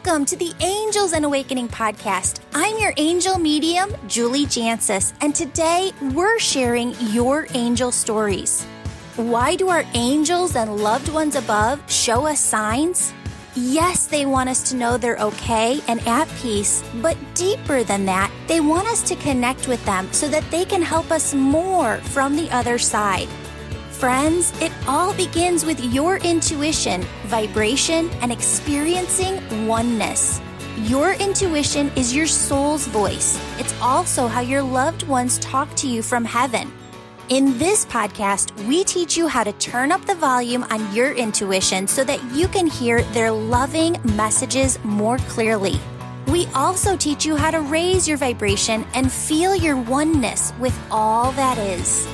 Welcome to the Angels and Awakening podcast. I'm your angel medium, Julie Jancis, and today we're sharing your angel stories. Why do our angels and loved ones above show us signs? Yes, they want us to know they're okay and at peace, but deeper than that, they want us to connect with them so that they can help us more from the other side. Friends, it all begins with your intuition, vibration, and experiencing oneness. Your intuition is your soul's voice. It's also how your loved ones talk to you from heaven. In this podcast, we teach you how to turn up the volume on your intuition so that you can hear their loving messages more clearly. We also teach you how to raise your vibration and feel your oneness with all that is.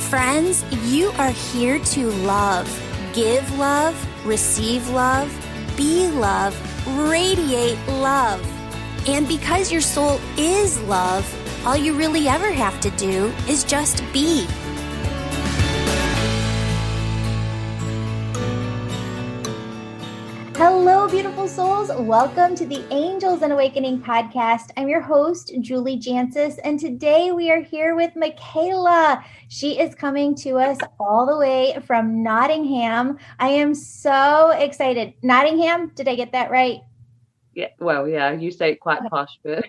Friends, you are here to love, give love, receive love, be love, radiate love. And because your soul is love, all you really ever have to do is just be. Hello, beautiful souls. Welcome to the Angels and Awakening podcast. I'm your host, Julie Jancis, and today we are here with Michaela. She is coming to us all the way from Nottingham. I am so excited. Nottingham, did I get that right? Yeah, well, yeah, you say it quite posh, but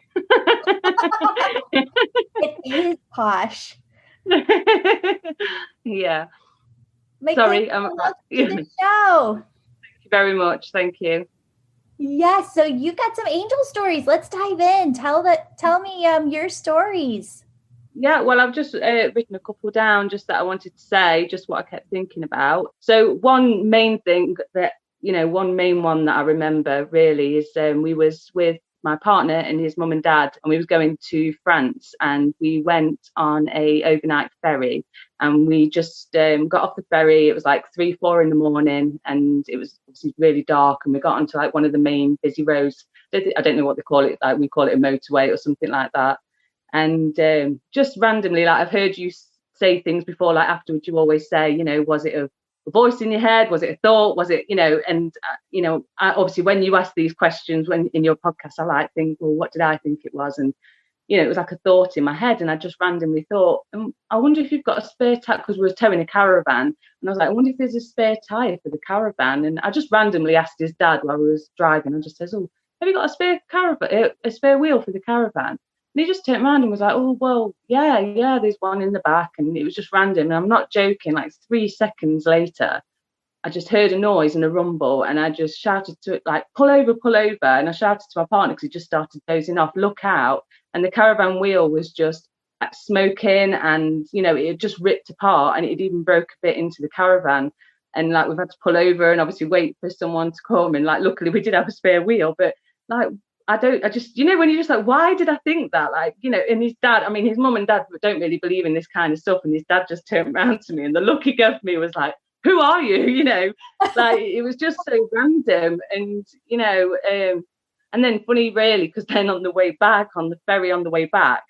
it is posh. Yeah. Michaela, Sorry, welcome to the show. Very much. Thank you. Yes. So you got some angel stories. Let's dive in. Tell me your stories. Yeah. Well, I've just written a couple down just that I wanted to say, just what I kept thinking about. So one main thing that, one main one that I remember really is we was with my partner and his mum and dad, and we was going to France, and we went on a overnight ferry, and we just got off the ferry. It was like 3-4 in the morning, and it was obviously really dark, and we got onto like one of the main busy roads. I don't know what they call it, like we call it a motorway or something like that. And just randomly, like I've heard you say things before, like afterwards you always say, was it a voice in your head, was it a thought, was it, I, obviously when you ask these questions when in your podcast, I like think, well, what did I think it was? And it was like a thought in my head, and I just randomly thought, I wonder if you've got a spare tire, because we were towing a caravan, and I was like, I wonder if there's a spare tire for the caravan. And I just randomly asked his dad while we was driving, and just says, oh, have you got a spare caravan, a spare wheel for the caravan? And he just turned around and was like, oh, well, yeah, there's one in the back. And it was just random. And I'm not joking, like 3 seconds later, I just heard a noise and a rumble, and I just shouted to it, like, pull over. And I shouted to my partner, because he just started dozing off, look out. And the caravan wheel was just smoking, and, it had just ripped apart, and it had even broke a bit into the caravan. And like, we've had to pull over and obviously wait for someone to come. And like, luckily we did have a spare wheel, but like, I just, when you're just like, why did I think that? Like, and his dad, his mum and dad don't really believe in this kind of stuff. And his dad just turned around to me, and the look he gave me was like, who are you? Like, it was just so random. And, and then funny really, because then on the way back, on the ferry on the way back,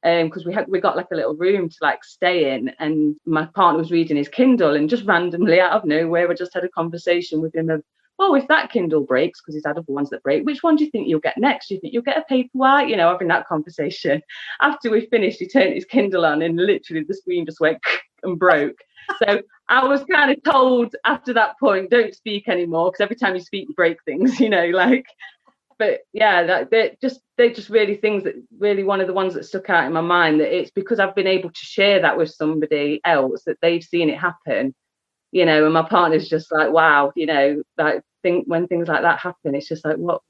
because we got like a little room to like stay in, and my partner was reading his Kindle, and just randomly out of nowhere, I just had a conversation with him of, oh, if that Kindle breaks, because he's had other ones that break, which one do you think you'll get next? Do you think you'll get a Paperwhite? Having that conversation. After we finished, he turned his Kindle on, and literally the screen just went and broke. So I was kind of told after that point, don't speak anymore, because every time you speak, you break things, like. But yeah, they're just really things that really, one of the ones that stuck out in my mind, that it's because I've been able to share that with somebody else, that they've seen it happen. And my partner's just like, wow, like when things like that happen, it's just like, what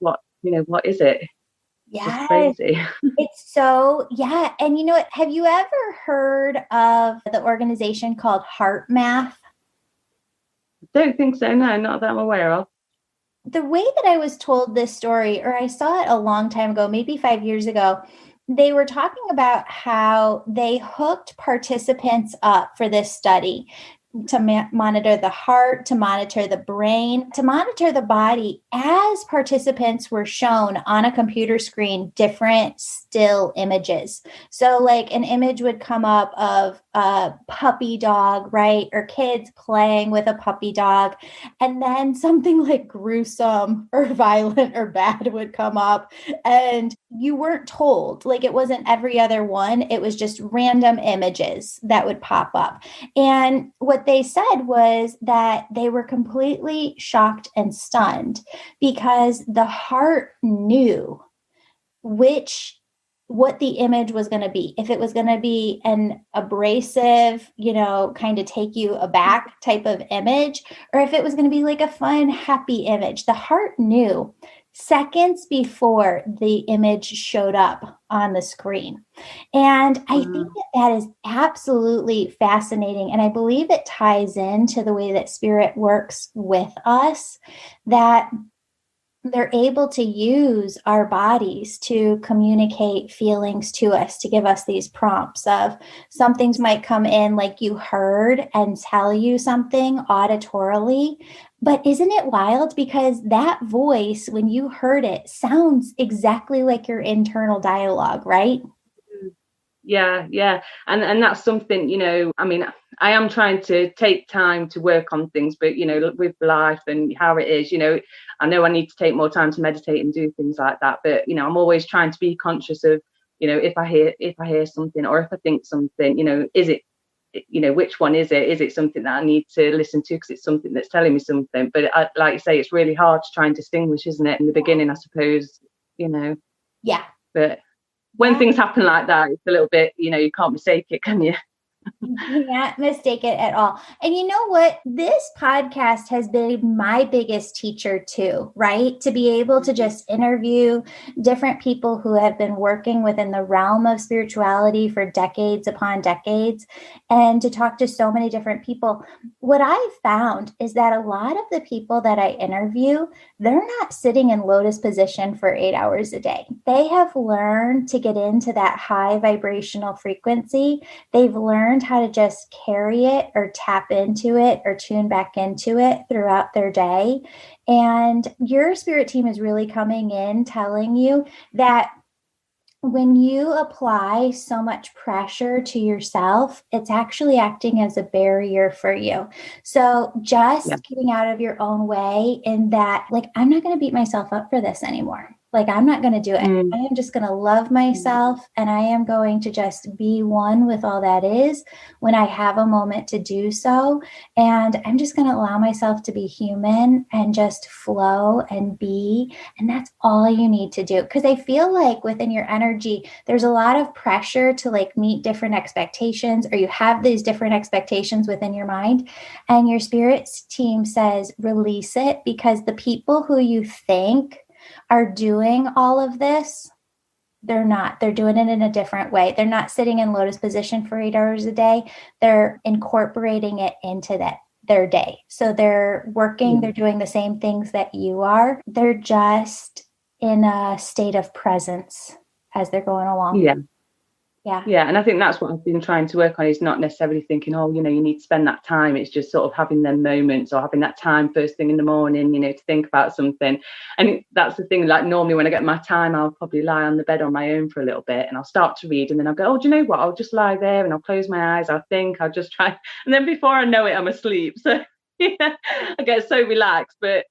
is it? Yeah, crazy. It's so, yeah. And have you ever heard of the organization called Heart Math? I don't think so. No, not that I'm aware of. The way that I was told this story, or I saw it a long time ago, maybe 5 years ago, they were talking about how they hooked participants up for this study. to monitor the heart, to monitor the brain, to monitor the body, as participants were shown on a computer screen different still images. So like an image would come up of a puppy dog, right? Or kids playing with a puppy dog. And then something like gruesome or violent or bad would come up, and you weren't told. Like, it wasn't every other one. It was just random images that would pop up. And what they said was that they were completely shocked and stunned because the heart knew what the image was going to be. If it was going to be an abrasive, kind of take you aback type of image, or if it was going to be like a fun, happy image. The heart knew seconds before the image showed up on the screen. And I think that is absolutely fascinating. And I believe it ties into the way that spirit works with us, that they're able to use our bodies to communicate feelings to us, to give us these prompts of some things might come in like you heard and tell you something auditorily. But isn't it wild? Because that voice, when you heard it, sounds exactly like your internal dialogue, right? Yeah. And that's something, I mean, I am trying to take time to work on things, but, with life and how it is, I know I need to take more time to meditate and do things like that. But, I'm always trying to be conscious of, if I hear something, or if I think something, is it, which one is it? Is it something that I need to listen to because it's something that's telling me something? But like you say, it's really hard to try and distinguish, isn't it? In the beginning, I suppose, Yeah. But when things happen like that, it's a little bit, you can't mistake it, can you? You can't mistake it at all. And you know what? This podcast has been my biggest teacher too, right? To be able to just interview different people who have been working within the realm of spirituality for decades upon decades, and to talk to so many different people. What I've found is that a lot of the people that I interview, they're not sitting in lotus position for 8 hours a day. They have learned to get into that high vibrational frequency. They've learned how to just carry it or tap into it or tune back into it throughout their day. And your spirit team is really coming in telling you that when you apply so much pressure to yourself, it's actually acting as a barrier for you. So just getting out of your own way in that, like, I'm not going to beat myself up for this anymore. Like, I'm not going to do it. I am just going to love myself, and I am going to just be one with all that is when I have a moment to do so. And I'm just going to allow myself to be human and just flow and be. And that's all you need to do. Because I feel like within your energy, there's a lot of pressure to like meet different expectations, or you have these different expectations within your mind. And your spirit team says, release it, because the people who you think are doing all of this, they're not. They're doing it in a different way. They're not sitting in lotus position for 8 hours a day. They're incorporating it into their day. So they're working, they're doing the same things that you are. They're just in a state of presence as they're going along. Yeah. And I think that's what I've been trying to work on, is not necessarily thinking, you need to spend that time. It's just sort of having them moments, or having that time first thing in the morning, to think about something. And that's the thing, like normally when I get my time, I'll probably lie on the bed on my own for a little bit, and I'll start to read, and then I'll go, do you know what? I'll just lie there and I'll close my eyes. I'll think, I'll just try. And then before I know it, I'm asleep. So I get so relaxed, but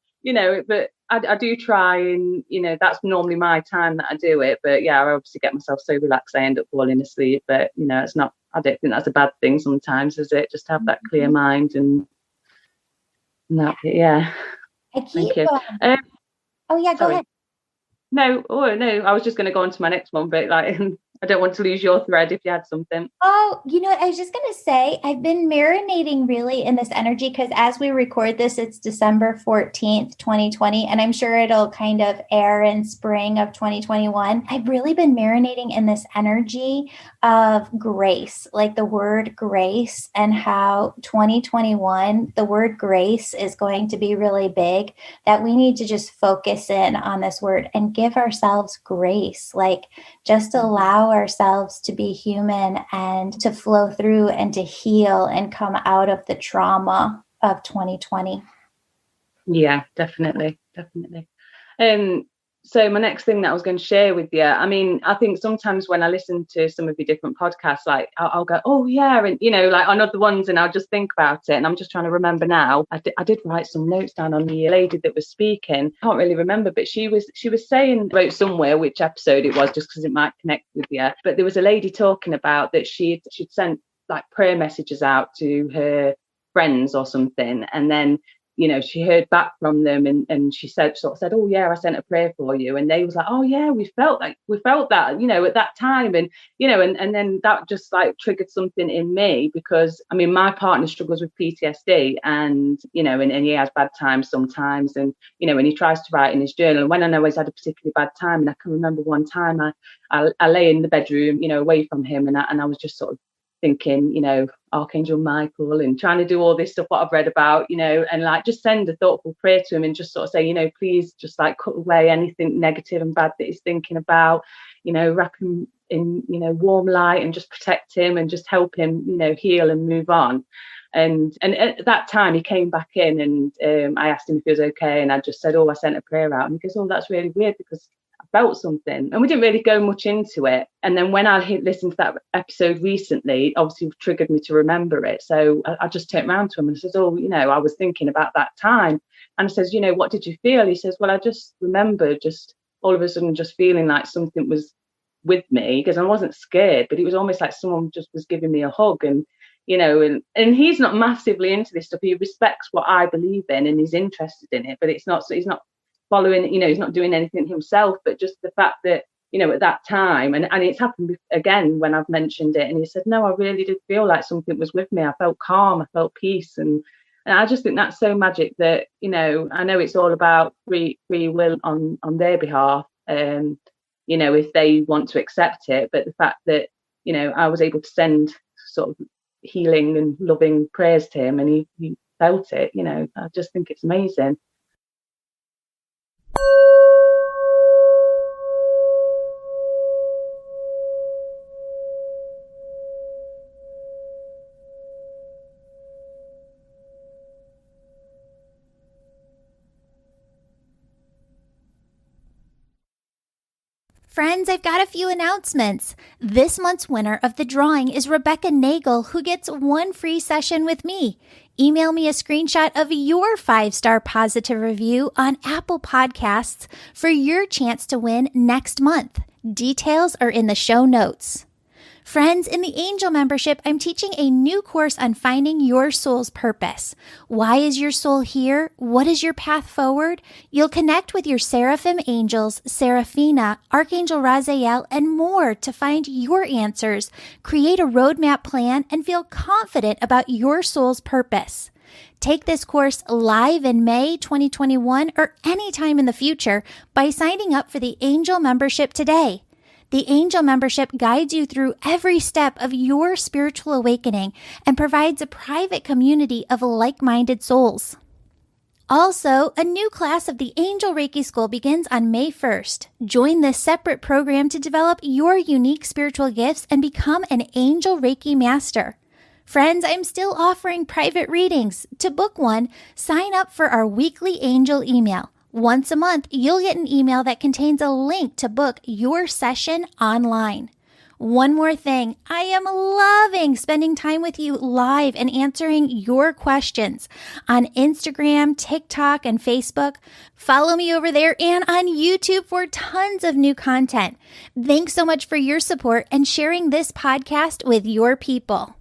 I do try, and that's normally my time that I do it. But I obviously get myself so relaxed I end up falling asleep. But it's not, I don't think that's a bad thing sometimes, is it? Just to have that clear mind and that. Thank you. Go ahead. No, I was just going to go on to my next one, but I don't want to lose your thread if you had something. Oh, you know what? I was just going to say, I've been marinating really in this energy, because as we record this, it's December 14th, 2020, and I'm sure it'll kind of air in spring of 2021. I've really been marinating in this energy of grace, like the word grace, and how 2021, the word grace is going to be really big, that we need to just focus in on this word and give ourselves grace, like just allow allow ourselves to be human and to flow through and to heal and come out of the trauma of 2020. Yeah, definitely. So my next thing that I was going to share with you, I mean, I think sometimes when I listen to some of your different podcasts, like I'll go, oh yeah, and like on other ones, and I'll just think about it, and I'm just trying to remember now. I did write some notes down on the lady that was speaking. I can't really remember, but she was saying, wrote somewhere which episode it was, just because it might connect with you. But there was a lady talking about that she'd sent like prayer messages out to her friends or something, and then she heard back from them, and she said, oh yeah, I sent a prayer for you, and they was like, oh yeah, we felt that at that time, and and then that just like triggered something in me, because I mean my partner struggles with PTSD, and and he has bad times sometimes, and and he tries to write in his journal, and when I know he's had a particularly bad time, and I can remember one time I lay in the bedroom away from him, and I was just sort of thinking, Archangel Michael, and trying to do all this stuff what I've read about, and like just send a thoughtful prayer to him, and just sort of say, please just like cut away anything negative and bad that he's thinking about, wrap him in, warm light, and just protect him, and just help him, heal and move on. And at that time he came back in, and I asked him if he was okay, and I just said, oh, I sent a prayer out, and he goes, oh, that's really weird, because felt something, and we didn't really go much into it. And then when I listened to that episode recently, obviously it triggered me to remember it, so I just turned around to him and says, oh, I was thinking about that time. And I says, what did you feel? He says, well, I just remember just all of a sudden just feeling like something was with me, because I wasn't scared, but it was almost like someone just was giving me a hug. And and he's not massively into this stuff. He respects what I believe in, and he's interested in it, but it's not, so he's not following, he's not doing anything himself, but just the fact that, at that time, and it's happened again when I've mentioned it, and he said, no, I really did feel like something was with me. I felt calm, I felt peace, and I just think that's so magic that, I know it's all about free will on their behalf, if they want to accept it, but the fact that, I was able to send sort of healing and loving prayers to him, and he felt it, I just think it's amazing. Friends, I've got a few announcements. This month's winner of the drawing is Rebecca Nagel, who gets one free session with me. Email me a screenshot of your 5-star positive review on Apple Podcasts for your chance to win next month. Details are in the show notes. Friends, in the Angel membership, I'm teaching a new course on finding your soul's purpose. Why is your soul here? What is your path forward? You'll connect with your seraphim angels, Seraphina, Archangel Raziel, and more to find your answers, create a roadmap plan, and feel confident about your soul's purpose. Take this course live in May 2021 or anytime in the future by signing up for the Angel membership today. The Angel membership guides you through every step of your spiritual awakening and provides a private community of like-minded souls. Also, a new class of the Angel Reiki School begins on May 1st. Join this separate program to develop your unique spiritual gifts and become an Angel Reiki Master. Friends, I'm still offering private readings. To book one, sign up for our weekly Angel email. Once a month, you'll get an email that contains a link to book your session online. One more thing, I am loving spending time with you live and answering your questions on Instagram, TikTok, and Facebook. Follow me over there and on YouTube for tons of new content. Thanks so much for your support and sharing this podcast with your people.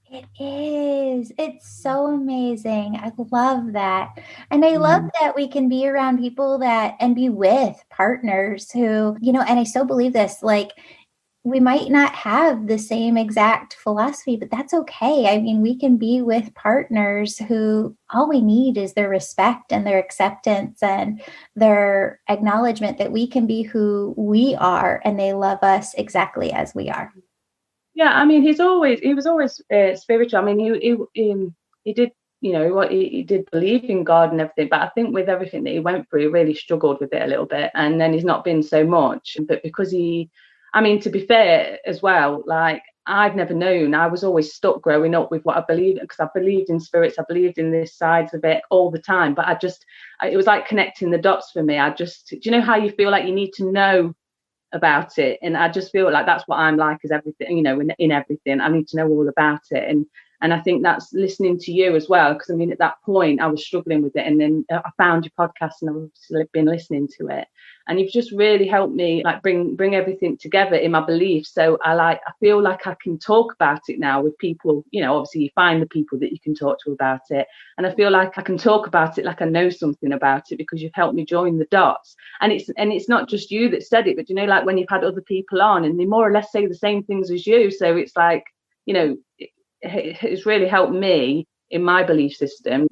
It is. It's so amazing. I love that. And I love that we can be around people and be with partners who, and I so believe this, like we might not have the same exact philosophy, but that's okay. I mean, we can be with partners who all we need is their respect and their acceptance and their acknowledgement that we can be who we are and they love us exactly as we are. Yeah, I mean, he was always spiritual. I mean, he did, he did believe in God and everything, but I think with everything that he went through, he really struggled with it a little bit, and then he's not been so much. But because I mean, to be fair as well, like I've never known, I was always stuck growing up with what I believed, because I believed in spirits, I believed in this sides of it all the time, but it was like connecting the dots for me. Do you know how you feel like you need to know about it, and I just feel like that's what I'm like, is everything, in everything I need to know all about it. And I think that's listening to you as well, because I mean, at that point I was struggling with it, and then I found your podcast and I've been listening to it, and you've just really helped me like bring everything together in my beliefs. So I feel like I can talk about it now with people. Obviously you find the people that you can talk to about it, and I feel like I can talk about it like I know something about it, because you've helped me join the dots. And it's not just you that said it, but like when you've had other people on and they more or less say the same things as you, so it's like, it's really helped me in my belief system,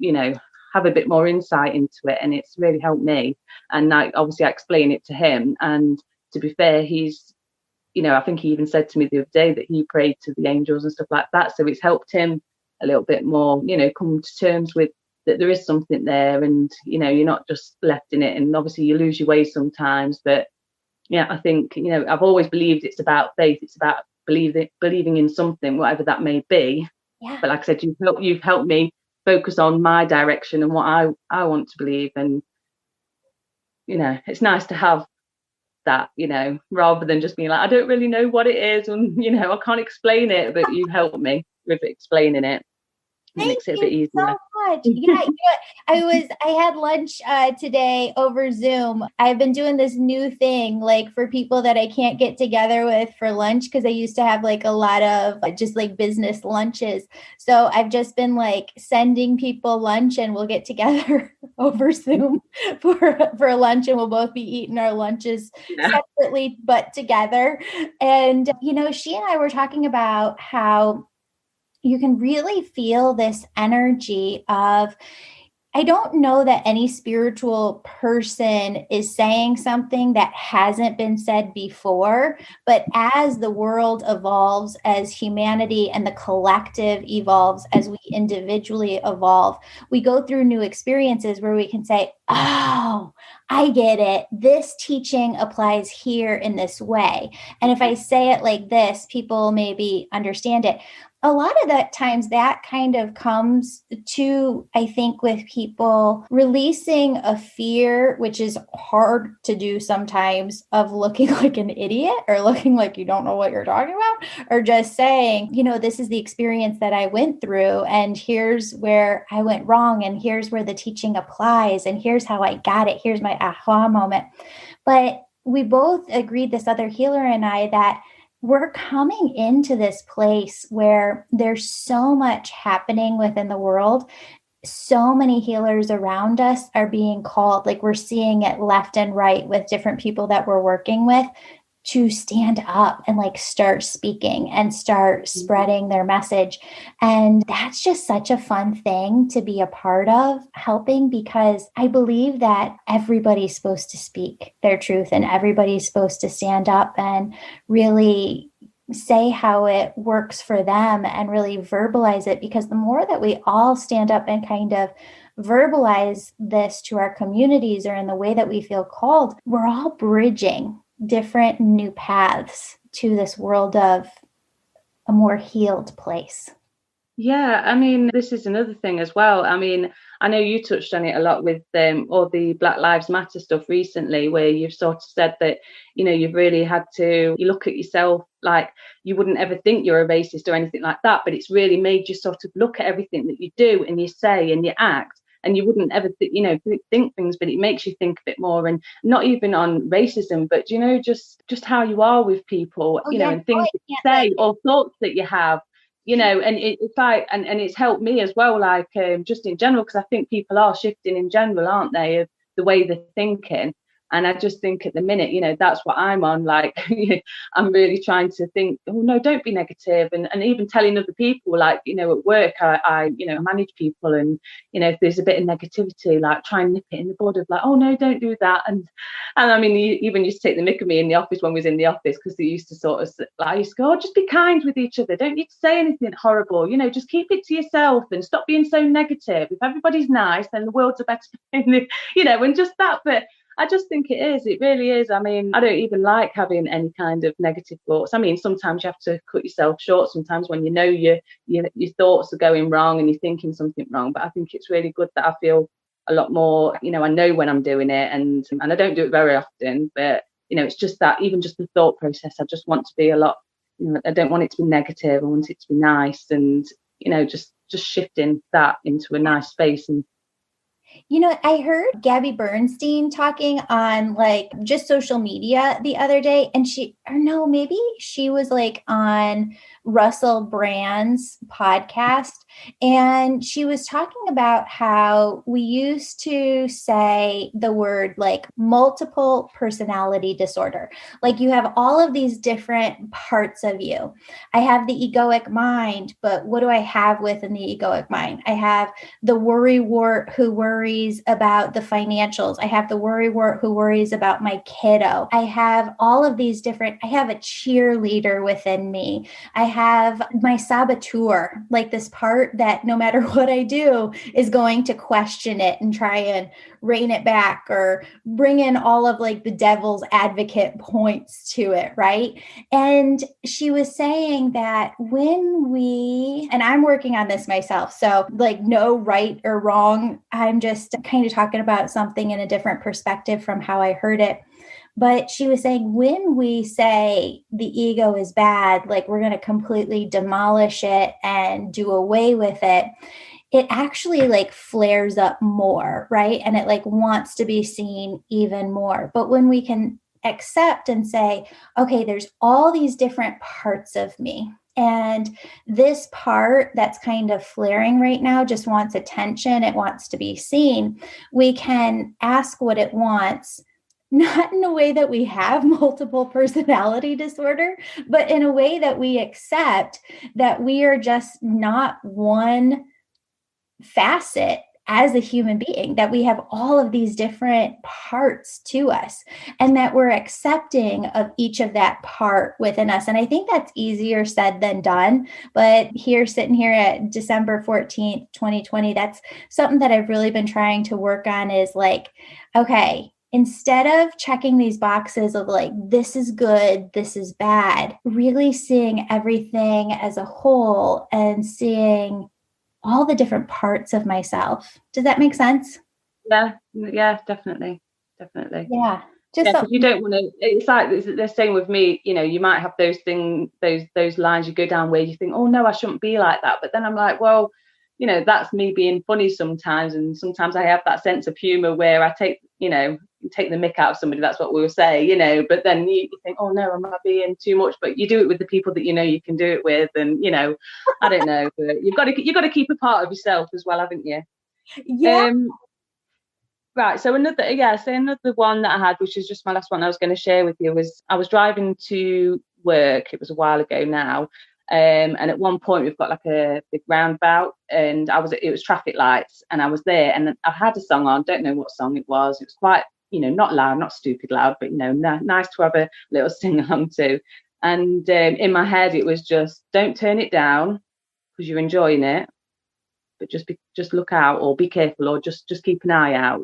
have a bit more insight into it, and it's really helped me. And obviously I explain it to him, and to be fair, he's, I think he even said to me the other day that he prayed to the angels and stuff like that, so it's helped him a little bit more, come to terms with that there is something there, and you're not just left in it, and obviously you lose your way sometimes. But yeah, I think, I've always believed it's about faith, it's about believing in something, whatever that may be. Yeah. But like I said, you've helped me focus on my direction and what I want to believe. And it's nice to have that, rather than just being like, I don't really know what it is, and I can't explain it, but you've helped me with explaining it. It makes it a bit easier. So much. Yeah, I had lunch today over Zoom. I've been doing this new thing, like for people that I can't get together with for lunch, because I used to have like a lot of just like business lunches. So I've just been like sending people lunch, and we'll get together over Zoom for lunch, and we'll both be eating our lunches separately but together. And she and I were talking about how you can really feel this energy of, I don't know that any spiritual person is saying something that hasn't been said before, but as the world evolves, as humanity and the collective evolves, as we individually evolve, we go through new experiences where we can say, oh, I get it. This teaching applies here in this way. And if I say it like this, people maybe understand it. A lot of the times that kind of comes to, I think, with people releasing a fear, which is hard to do sometimes, of looking like an idiot or looking like you don't know what you're talking about, or just saying, this is the experience that I went through, and here's where I went wrong, and here's where the teaching applies, and here's how I got it. Here's my aha moment. But we both agreed, this other healer and I, that we're coming into this place where there's so much happening within the world. So many healers around us are being called, like we're seeing it left and right with different people that we're working with, to stand up and like start speaking and start spreading their message. And that's just such a fun thing to be a part of, helping, because I believe that everybody's supposed to speak their truth, and everybody's supposed to stand up and really say how it works for them and really verbalize it. Because the more that we all stand up and kind of verbalize this to our communities or in the way that we feel called, we're all bridging different new paths to this world of a more healed place. Yeah, I mean, this is another thing as well. I mean, I know you touched on it a lot with all the Black Lives Matter stuff recently, where you've sort of said that, you've really had to, you look at yourself like you wouldn't ever think you're a racist or anything like that, but it's really made you sort of look at everything that you do and you say and you act, and you wouldn't ever think things, but it makes you think a bit more. And not even on racism, but just how you are with people, and things that you say or thoughts that you have, and it's like, and it's helped me as well, like just in general, because I think people are shifting in general, aren't they, of the way they're thinking. And I just think at the minute, that's what I'm on. Like, I'm really trying to think, oh, no, don't be negative. And even telling other people, like, at work, I manage people. And, if there's a bit of negativity, like try and nip it in the bud of like, oh, no, don't do that. And I mean, he even used to take the mick of me in the office when we was in the office, because they used to sort of, like, I used to go, oh, just be kind with each other. Don't need to say anything horrible. Just keep it to yourself and stop being so negative. If everybody's nice, then the world's a better place, and just that. But I just think it really is. I mean, I don't even like having any kind of negative thoughts. I mean, sometimes you have to cut yourself short sometimes when your thoughts are going wrong and you're thinking something wrong. But I think it's really good that I feel a lot more, I know when I'm doing it, and I don't do it very often, but it's just that, even just the thought process, I just want to be a lot, I don't want it to be negative. I want it to be nice, and just shifting that into a nice space. And I heard Gabby Bernstein talking on like just social media the other day, and maybe she was like on Russell Brand's podcast, and she was talking about how we used to say the word like multiple personality disorder. Like you have all of these different parts of you. I have the egoic mind, but what do I have within the egoic mind? I have the worrywart who worries about the financials. I have the worrywart who worries about my kiddo. I have all of these different, I have a cheerleader within me. I have my saboteur, like this part that no matter what I do is going to question it and try and rein it back or bring in all of like the devil's advocate points to it, right? And she was saying that and I'm working on this myself, so like no right or wrong, I'm just kind of talking about something in a different perspective from how I heard it. But she was saying when we say the ego is bad, like we're going to completely demolish it and do away with it, it actually like flares up more, right? And it like wants to be seen even more. But when we can accept and say, okay, there's all these different parts of me, and this part that's kind of flaring right now just wants attention, it wants to be seen, we can ask what it wants, not in a way that we have multiple personality disorder, but in a way that we accept that we are just not one facet as a human being, that we have all of these different parts to us, and that we're accepting of each of that part within us. And I think that's easier said than done. But sitting here at December 14th, 2020, that's something that I've really been trying to work on, is like, okay, instead of checking these boxes of like, this is good, this is bad, really seeing everything as a whole and seeing all the different parts of myself. Does that make sense? Yeah, definitely. Yeah. Because you don't want to, it's like the same with me, you might have those things, those lines you go down where you think, oh no, I shouldn't be like that. But then I'm like, well, that's me being funny sometimes. And sometimes I have that sense of humor where I take the mick out of somebody, that's what we'll say, but then you think, oh no, am I being too much? But you do it with the people that you can do it with. And, I don't know, but you've got to keep a part of yourself as well, haven't you? Yeah. Right. So another one that I had, which is just my last one I was going to share with you, was I was driving to work. It was a while ago now. And at one point we've got like a big roundabout, and it was traffic lights, and I was there, and I had a song on, don't know what song it was. It was quite, not loud, not stupid loud, but nice to have a little sing along to. And in my head it was just, don't turn it down because you're enjoying it, but just look out, or be careful, or just keep an eye out,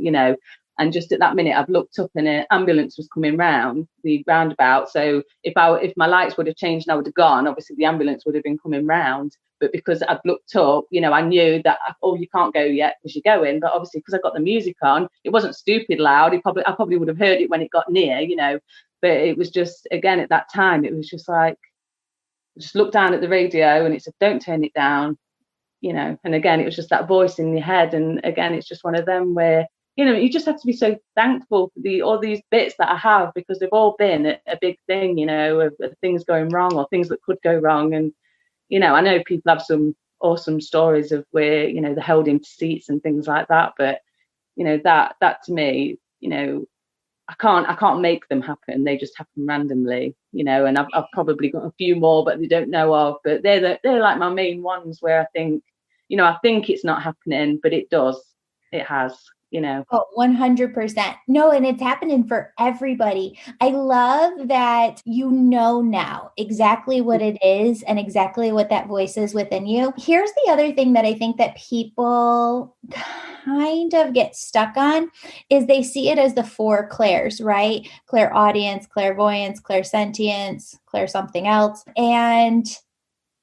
And just at that minute, I've looked up and an ambulance was coming round the roundabout. So if my lights would have changed and I would have gone, obviously the ambulance would have been coming round. But because I'd looked up, I knew that, oh, you can't go yet because you're going. But obviously, because I got the music on, it wasn't stupid loud. I probably would have heard it when it got near, But it was just, again, at that time, it was just like, just look down at the radio and it said, don't turn it down, And again, it was just that voice in your head. And again, it's just one of them where, you just have to be so thankful for all these bits that I have, because they've all been a big thing, of things going wrong or things that could go wrong. And, I know people have some awesome stories of where, they're held into seats and things like that. But, that to me, I can't make them happen. They just happen randomly, you know. And I've probably got a few more, but they don't know of. But they're like my main ones where I think, you know, I think it's not happening, but it does. It has, you know. Oh, 100%. No, and it's happening for everybody. I love that you know now exactly what it is and exactly what that voice is within you. Here's the other thing that I think that people kind of get stuck on is they see it as the four clairs, right? Clairaudience, clairvoyance, clairsentience, clair something else. And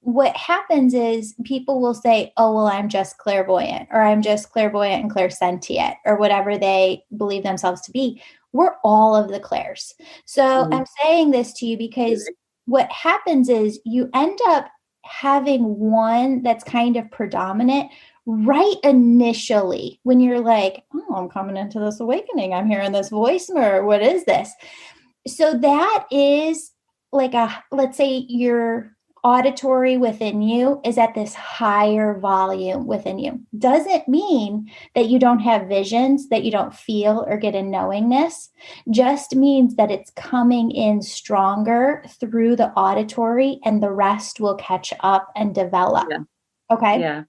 what happens is people will say, oh, well, I'm just clairvoyant, or I'm just clairvoyant and clairsentient, or whatever they believe themselves to be. We're all of the clairs. So I'm saying this to you because what happens is you end up having one that's kind of predominant right initially when you're like, oh, I'm coming into this awakening. I'm hearing this voice mirror. What is this? So that is like let's say your auditory within you is at this higher volume within you. Doesn't mean that you don't have visions, that you don't feel or get a knowingness. Just means that it's coming in stronger through the auditory and the rest will catch up and develop. Yeah. Okay. Yeah.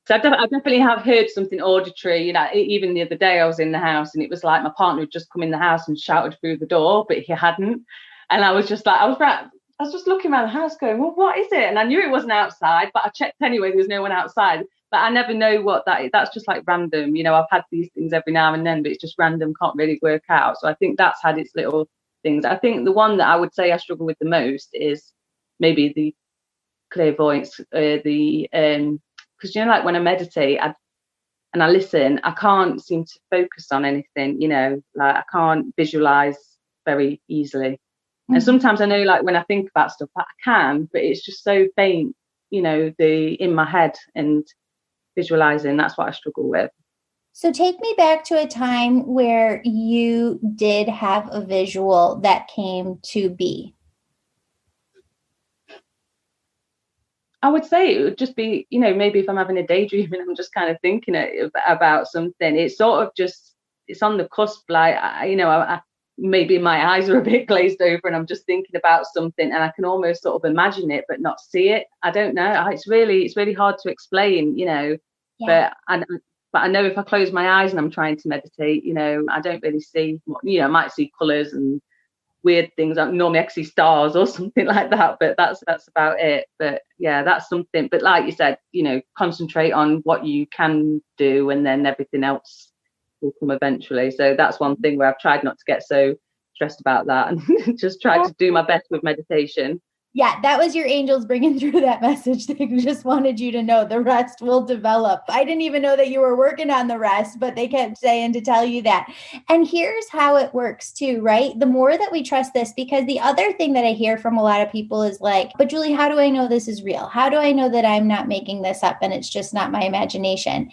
So I definitely have heard something auditory. You know, even the other day I was in the house and it was like my partner had just come in the house and shouted through the door, but he hadn't. And I was just like, I was just looking around the house going, well, what is it? And I knew it wasn't outside, but I checked anyway. There was no one outside. But I never know what that is. That's just like random. You know, I've had these things every now and then, but it's just random, can't really work out. So I think that's had its little things. I think the one that I would say I struggle with the most is maybe the clairvoyance, because, you know, like when I meditate and I listen, I can't seem to focus on anything, you know, like I can't visualize very easily. And sometimes I know, like when I think about stuff, I can, but it's just so faint, you know, in my head and visualizing. That's what I struggle with. So take me back to a time where you did have a visual that came to be. I would say it would just be, you know, maybe if I'm having a daydream and I'm just kind of thinking about something, it's sort of just, it's on the cusp. Like, you know, maybe my eyes are a bit glazed over and I'm just thinking about something and I can almost sort of imagine it, but not see it. I don't know. It's really hard to explain, you know, but I know if I close my eyes and I'm trying to meditate, you know, I don't really see, you know, I might see colours and weird things. Normally I can see stars or something like that, but that's about it. But yeah, that's something. But like you said, you know, concentrate on what you can do and then everything else will come eventually. So that's one thing where I've tried not to get so stressed about that and just try to do my best with meditation. Yeah, that was your angels bringing through that message. They just wanted you to know the rest will develop. I didn't even know that you were working on the rest, but they kept saying to tell you that. And here's how it works too, right? The more that we trust this, because the other thing that I hear from a lot of people is like, but Julie, how do I know this is real? How do I know that I'm not making this up and it's just not my imagination?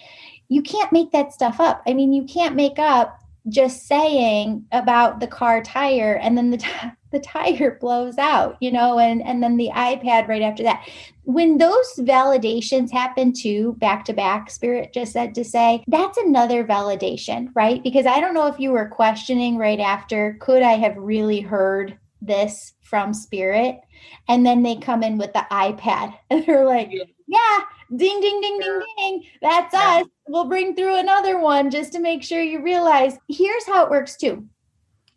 You can't make that stuff up. I mean, you can't make up just saying about the car tire and then the tire blows out, you know, and then the iPad right after that. When those validations happen too, back to back, Spirit just said to say, that's another validation, right? Because I don't know if you were questioning right after, could I have really heard this from Spirit? And then they come in with the iPad and they're like, yeah, ding, ding, ding, ding, ding. That's us. We'll bring through another one just to make sure you realize. Here's how it works too.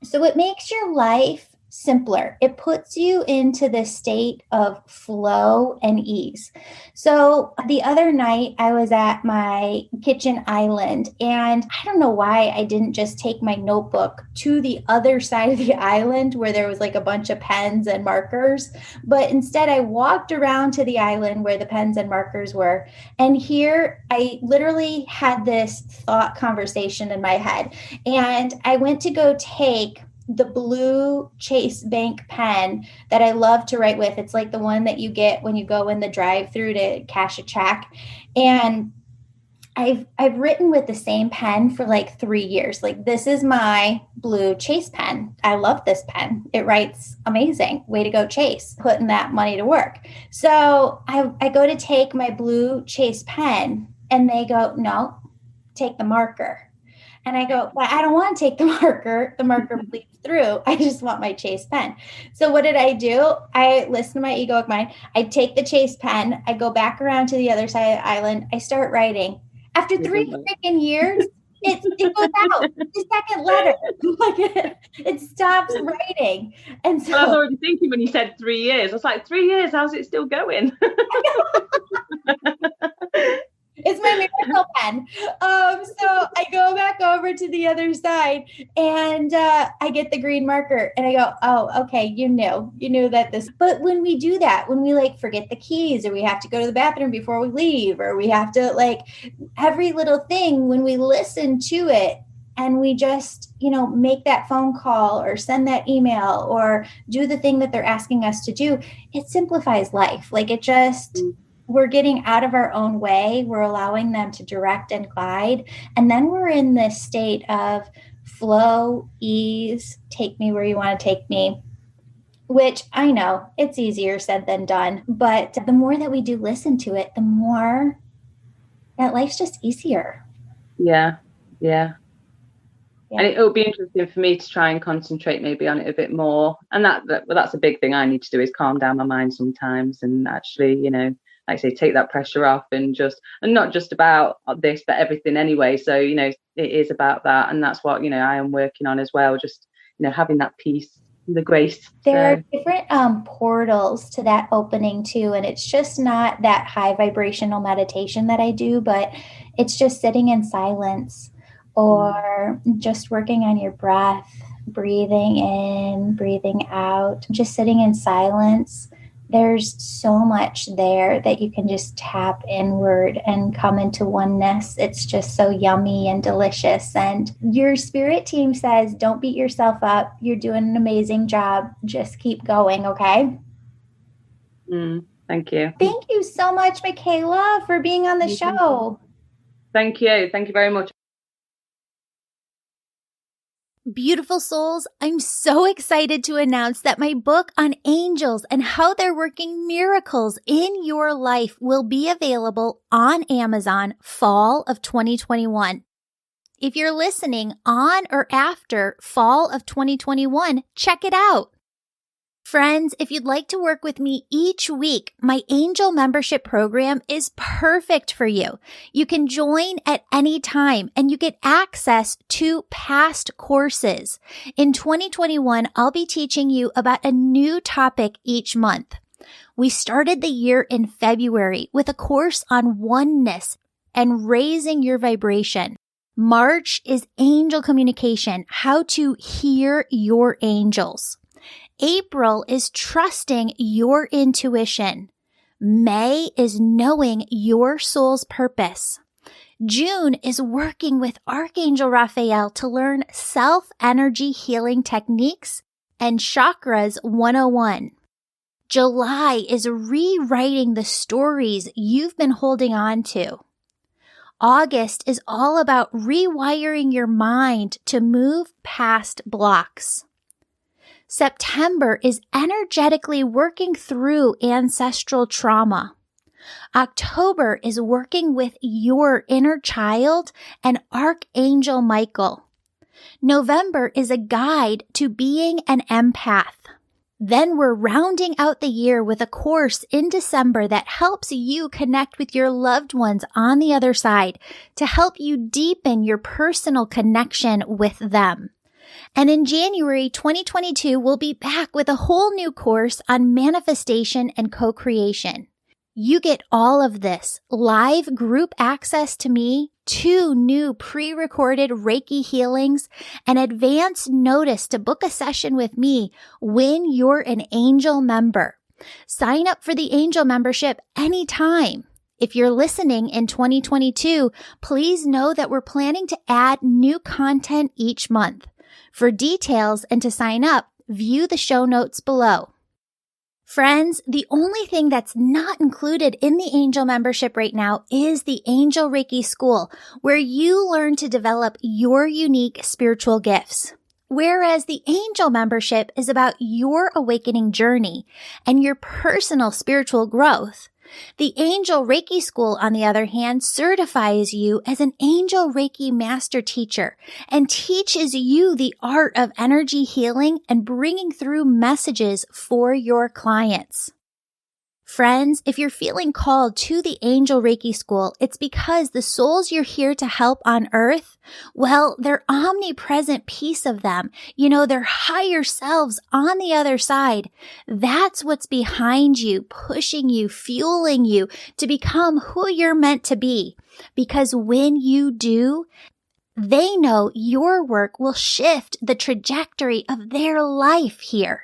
So it makes your life simpler. It puts you into this state of flow and ease. So the other night I was at my kitchen island and I don't know why I didn't just take my notebook to the other side of the island where there was like a bunch of pens and markers, but instead I walked around to the island where the pens and markers were. And here I literally had this thought conversation in my head and I went to go take the blue Chase Bank pen that I love to write with. It's like the one that you get when you go in the drive-through to cash a check. And I've written with the same pen for like 3 years. Like, this is my blue Chase pen. I love this pen. It writes amazing. Way to go, Chase, putting that money to work. So I go to take my blue Chase pen and they go, no, take the marker. And I go, well, I don't want to take the marker. The marker bleeds through. I just want my Chase pen. So what did I do? I listened to my egoic mind. I take the Chase pen. I go back around to the other side of the island. I start writing. After 3 freaking years, it goes out. The second letter. Like it stops writing. And so I was already thinking when you said 3 years, I was like, 3 years, how's it still going? It's my miracle pen. So I go back over to the other side and I get the green marker and I go, oh, okay, you knew that this. But when we do that, when we like forget the keys or we have to go to the bathroom before we leave or we have to like every little thing, when we listen to it and we just, make that phone call or send that email or do the thing that they're asking us to do, it simplifies life. Like it just... We're getting out of our own way. We're allowing them to direct and guide. And then we're in this state of flow, ease, take me where you want to take me, which I know it's easier said than done. But the more that we do listen to it, the more that life's just easier. Yeah. And it'll be interesting for me to try and concentrate maybe on it a bit more. And that's a big thing I need to do is calm down my mind sometimes and actually, like I say, take that pressure off and not just about this, but everything anyway. So, it is about that. And that's what, I am working on as well. Just, having that peace, the grace. There are different portals to that opening too. And it's just not that high vibrational meditation that I do, but it's just sitting in silence or just working on your breath, breathing in, breathing out, just sitting in silence. There's so much there that you can just tap inward and come into oneness. It's just so yummy and delicious. And your spirit team says, don't beat yourself up. You're doing an amazing job. Just keep going, okay? Thank you. Thank you so much, Michaela, for being on the show. Thank you. Thank you very much. Beautiful souls, I'm so excited to announce that my book on angels and how they're working miracles in your life will be available on Amazon fall of 2021. If you're listening on or after fall of 2021, check it out. Friends, if you'd like to work with me each week, my Angel membership program is perfect for you. You can join at any time and you get access to past courses. In 2021, I'll be teaching you about a new topic each month. We started the year in February with a course on oneness and raising your vibration. March is angel communication, how to hear your angels. April is trusting your intuition. May is knowing your soul's purpose. June is working with Archangel Raphael to learn self-energy healing techniques and Chakras 101. July is rewriting the stories you've been holding on to. August is all about rewiring your mind to move past blocks. September is energetically working through ancestral trauma. October is working with your inner child and Archangel Michael. November is a guide to being an empath. Then we're rounding out the year with a course in December that helps you connect with your loved ones on the other side to help you deepen your personal connection with them. And in January 2022, we'll be back with a whole new course on manifestation and co-creation. You get all of this, live group access to me, 2 new pre-recorded Reiki healings, and advance notice to book a session with me when you're an Angel member. Sign up for the Angel membership anytime. If you're listening in 2022, please know that we're planning to add new content each month. For details and to sign up, view the show notes below. Friends, the only thing that's not included in the Angel membership right now is the Angel Reiki School, where you learn to develop your unique spiritual gifts. Whereas the Angel membership is about your awakening journey and your personal spiritual growth, The Angel Reiki School, on the other hand, certifies you as an Angel Reiki master teacher and teaches you the art of energy healing and bringing through messages for your clients. Friends, if you're feeling called to the Angel Reiki School, it's because the souls you're here to help on earth, well, their omnipresent piece of them, their higher selves on the other side, that's what's behind you, pushing you, fueling you to become who you're meant to be. Because when you do, they know your work will shift the trajectory of their life here.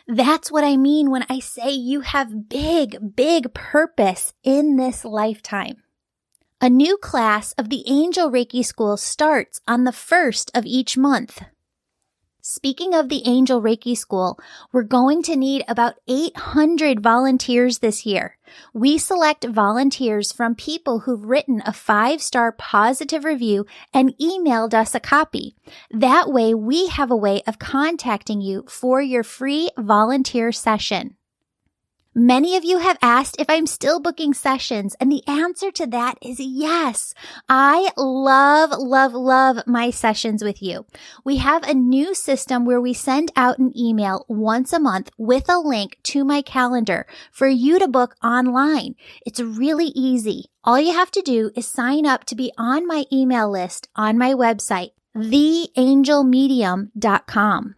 That's what I mean when I say you have big, big purpose in this lifetime. A new class of the Angel Reiki School starts on the 1st of each month. Speaking of the Angel Reiki School, we're going to need about 800 volunteers this year. We select volunteers from people who've written a 5-star positive review and emailed us a copy. That way, we have a way of contacting you for your free volunteer session. Many of you have asked if I'm still booking sessions, and the answer to that is yes. I love, love, love my sessions with you. We have a new system where we send out an email once a month with a link to my calendar for you to book online. It's really easy. All you have to do is sign up to be on my email list on my website, theangelmedium.com.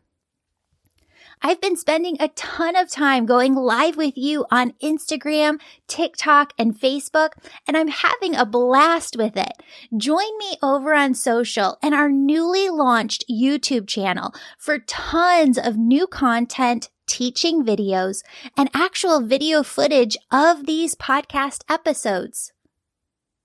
I've been spending a ton of time going live with you on Instagram, TikTok, and Facebook, and I'm having a blast with it. Join me over on social and our newly launched YouTube channel for tons of new content, teaching videos, and actual video footage of these podcast episodes.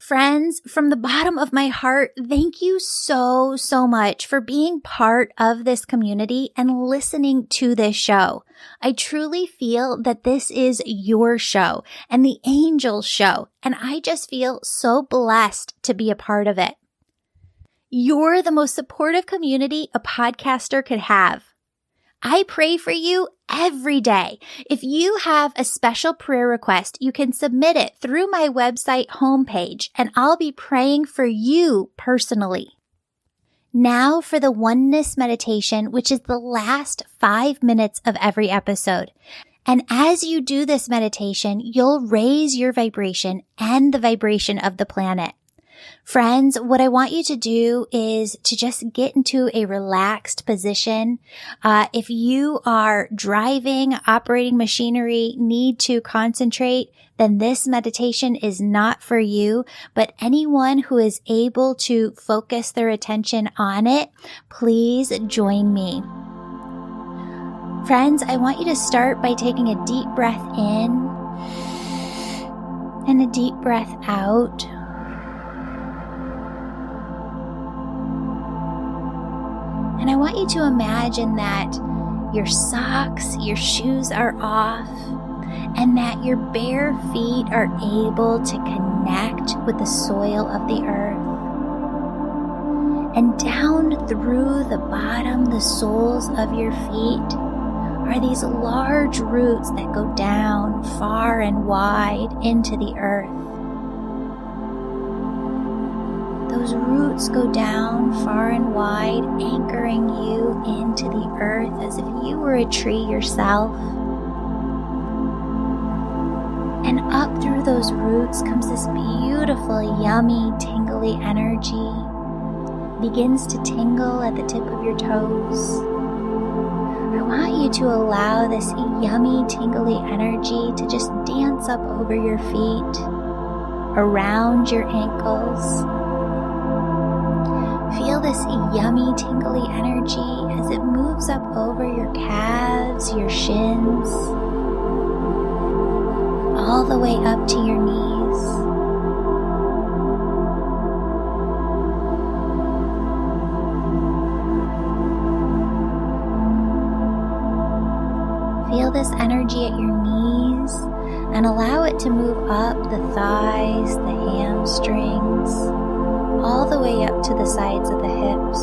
Friends, from the bottom of my heart, thank you so, so much for being part of this community and listening to this show. I truly feel that this is your show and the Angel Show, and I just feel so blessed to be a part of it. You're the most supportive community a podcaster could have. I pray for you every day. If you have a special prayer request, you can submit it through my website homepage, and I'll be praying for you personally. Now for the oneness meditation, which is the last 5 minutes of every episode. And as you do this meditation, you'll raise your vibration and the vibration of the planet. Friends, what I want you to do is to just get into a relaxed position. If you are driving, operating machinery, need to concentrate, then this meditation is not for you. But anyone who is able to focus their attention on it, please join me. Friends, I want you to start by taking a deep breath in and a deep breath out. And I want you to imagine that your socks, your shoes are off, and that your bare feet are able to connect with the soil of the earth. And down through the bottom, the soles of your feet, are these large roots that go down far and wide into the earth. Those roots go down far and wide, anchoring you into the earth as if you were a tree yourself. And up through those roots comes this beautiful, yummy, tingly energy. Begins to tingle at the tip of your toes. I want you to allow this yummy, tingly energy to just dance up over your feet, around your ankles. Feel this yummy, tingly energy as it moves up over your calves, your shins, all the way up to your knees. Feel this energy at your knees and allow it to move up the thighs, the hamstrings, all the way up to the sides of the hips.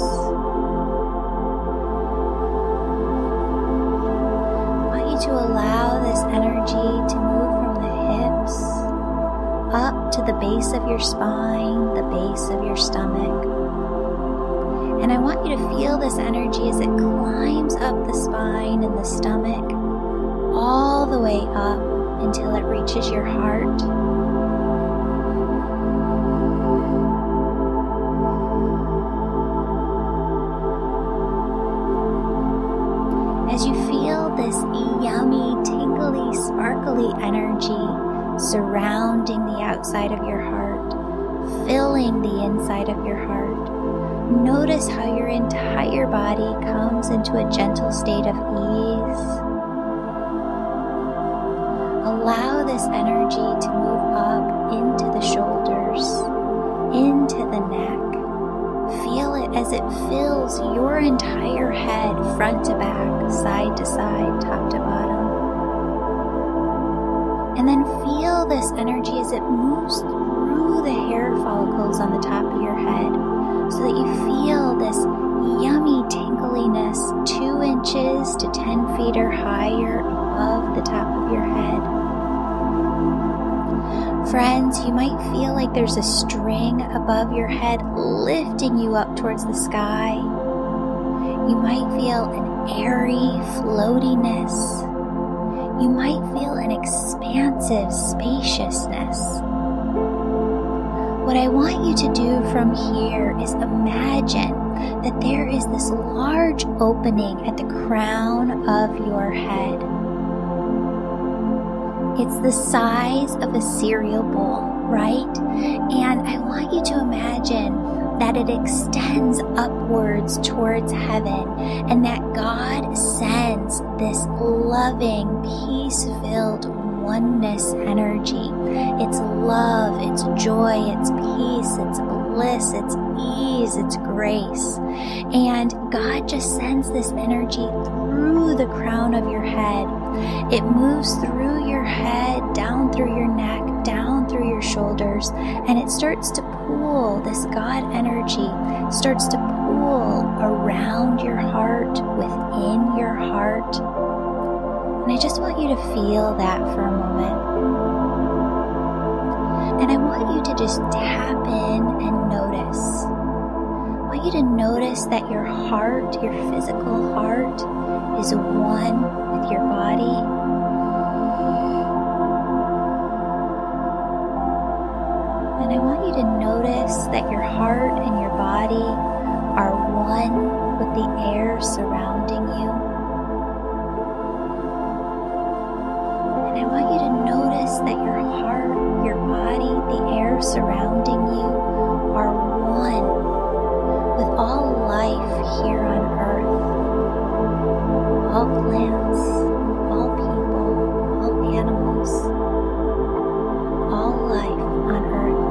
I want you to allow this energy to move from the hips up to the base of your spine, the base of your stomach. And I want you to feel this energy as it climbs up the spine and the stomach, all the way up until it reaches your heart. As you feel this yummy, tingly, sparkly energy surrounding the outside of your heart, filling the inside of your heart, notice how your entire body comes into a gentle state of ease. Allow this energy to move up into the shoulders, into the neck. Feel it as it fills your entire head, front to back, side to side, top to bottom. And then feel this energy as it moves through the hair follicles on the top of your head, so that you feel this yummy tingliness 2 inches to 10 feet or higher above the top of your head. Friends, you might feel like there's a string above your head lifting you up towards the sky. You might feel an airy floatiness. You might feel an expansive spaciousness. What I want you to do from here is imagine that there is this large opening at the crown of your head. It's the size of a cereal bowl, right? And I want you to imagine that it extends upwards towards heaven, and that God sends this loving, peace-filled oneness energy. It's love, it's joy, it's peace, it's bliss, it's ease, it's grace. And God just sends this energy through the crown of your head. It moves through your head, down through your neck, down through your shoulders, and it starts to pool. This God energy starts to pool around your heart, within your heart. And I just want you to feel that for a moment. And I want you to just tap in and notice. I want you to notice that your heart, your physical heart, is one with your body. And I want you to notice that your heart and your body are one with the air surrounding you. And I want you to notice that your heart, your body, the air surrounding you are one with all life here on earth. All plants, all people, all animals, all life on earth.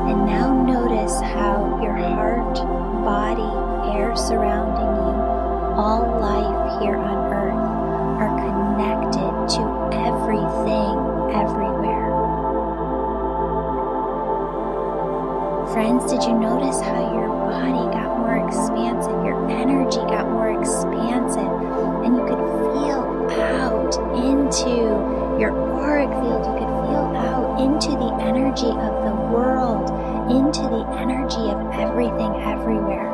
And now notice how your heart, body, air surrounding you, all life here on earth are connected to everything, everywhere. Friends, did you notice how your body got more expansive, your energy got more expansive, and you could feel out into your auric field, you could feel out into the energy of the world, into the energy of everything, everywhere.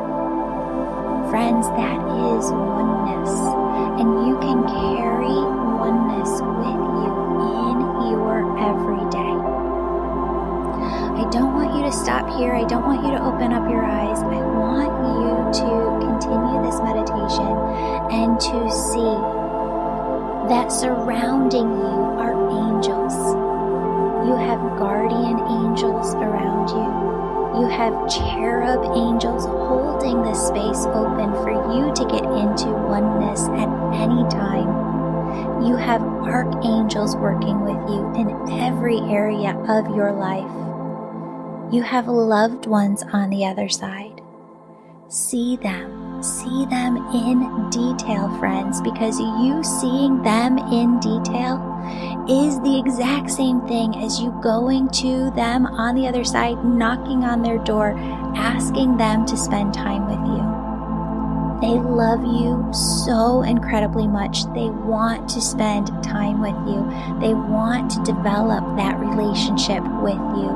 Friends, that is oneness, and you can carry oneness with you in your everyday. I don't want you to stop here. I don't want you to open up your eyes. I want you to continue this meditation and to see that surrounding you are angels. You have guardian angels around you. You have cherub angels holding this space open for you to get into oneness at any time. You have archangels working with you in every area of your life. You have loved ones on the other side. See them in detail, friends, because you seeing them in detail is the exact same thing as you going to them on the other side, knocking on their door, asking them to spend time with you. They love you so incredibly much. They want to spend time with you. They want to develop that relationship with you.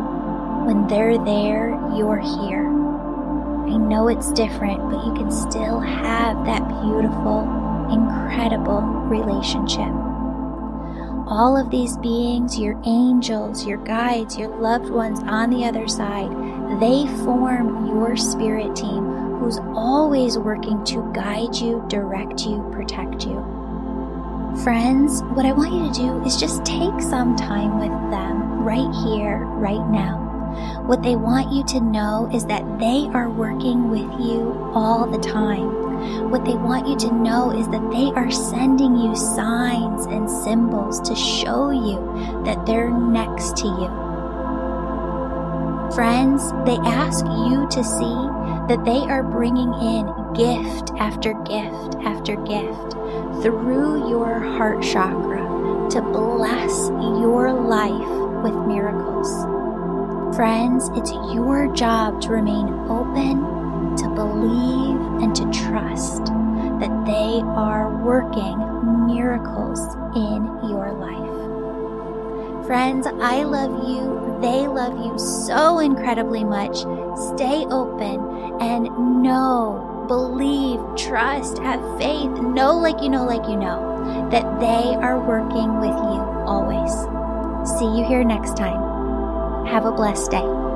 When they're there, you're here. I know it's different, but you can still have that beautiful, incredible relationship. All of these beings, your angels, your guides, your loved ones on the other side, they form your spirit team, who's always working to guide you, direct you, protect you. Friends, what I want you to do is just take some time with them right here, right now. What they want you to know is that they are working with you all the time. What they want you to know is that they are sending you signs and symbols to show you that they're next to you. Friends, they ask you to see that they are bringing in gift after gift after gift through your heart chakra to bless your life with miracles. Friends, it's your job to remain open, to believe, and to trust that they are working miracles in your life. Friends, I love you. They love you so incredibly much. Stay open and know, believe, trust, have faith, know like you know that they are working with you always. See you here next time. Have a blessed day.